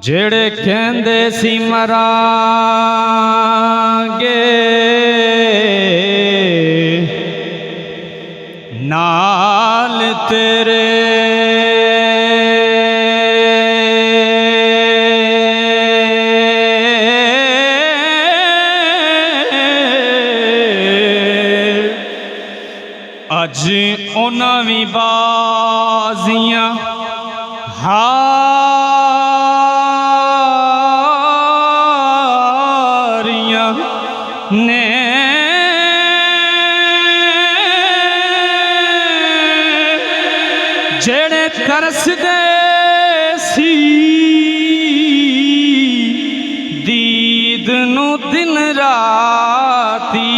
जेड़े कहंदे सी मरांगे नाल तेरे अज उन्हां वी बाजियां हारियां ने जेड़े तरसदे सी दीद नू दिन राती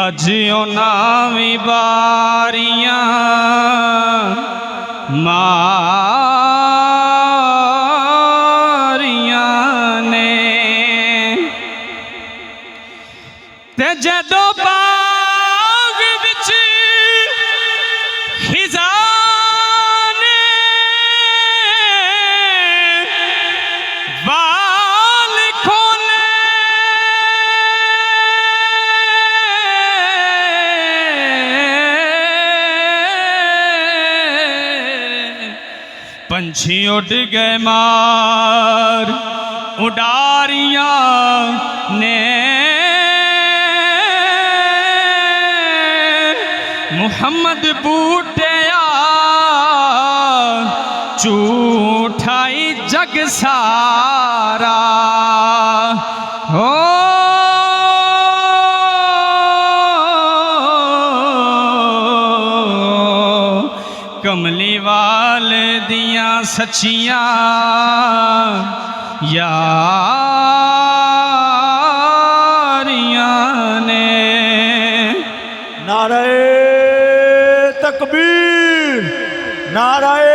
अज उन्हां वी बारियां मारियां ने ते जदों बाग विच खिज़ां ने वाल खोले पंछी उड़ गए मार उडारियां ने मुहम्मद बूटिया झूठाई जग सारा हो कमली वाल दियां सच्चियां यारियां ने नारे तकबीर, नारे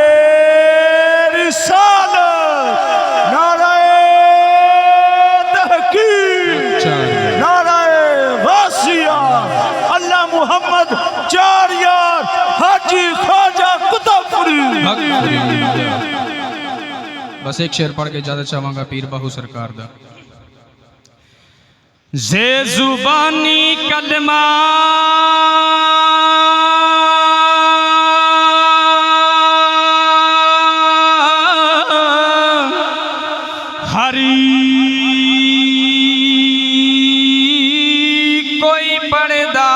रिसालत, नारे तहकीक, नारे गासिया, अल्लाह मुहम्मद चार यार हाजी ख्वाजा कुतुबपुरी। बस एक शेर पढ़ के ज्यादा चाहूंगा पीर बाहू सरकार दा। जे जुबानी कलमा हरी कोई पढ़दा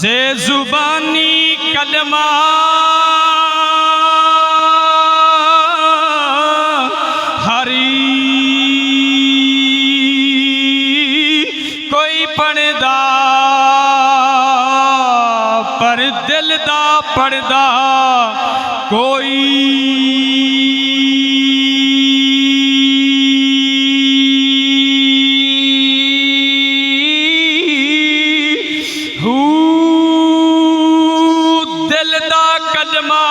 जे जुबानी कलमा हरी कोई पढ़दा पर दिल दा पढ़दा कोई दिल दा कलमा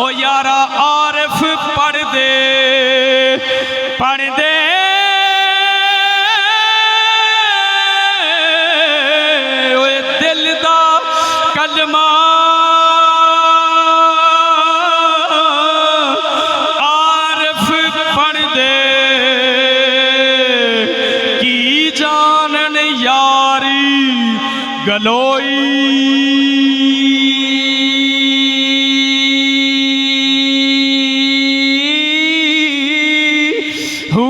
ओ यारा आरिफ पढ़ दे ओए दिल दा कलमा आरिफ पढ़ दे की जानन यारी गलोई हू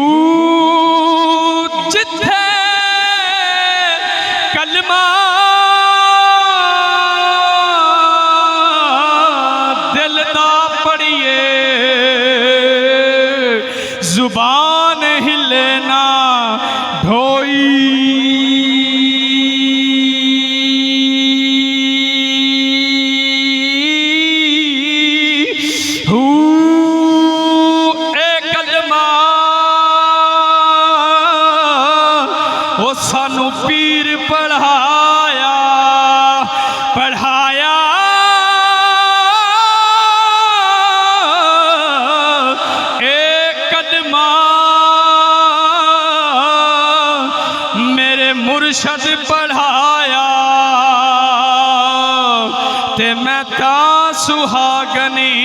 मुर्शद पढ़ाया ते मैं ता सुहागनी